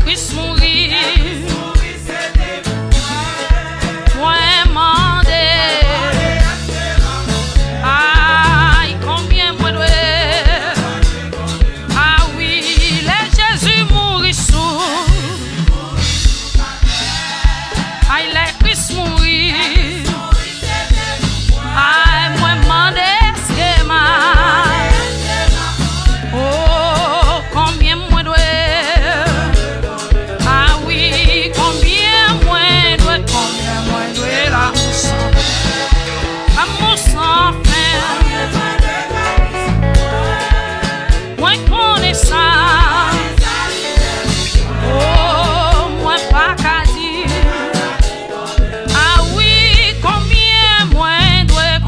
Christ mourir. Moi mandé. Aïe, combien moi dois. Ah oui, les Jésus mourit sous. Aïe, les Christ mourir. Aïe, moi mandé schéma. Oh, combien moi dois. Ah oui, combien moi dois là, mon sang fin. Moi connais ça. Oh, moi pas qu'à dire. Ah oui, combien moi dois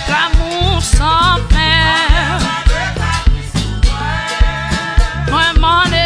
l'amour sans fin. Moi m'en ai.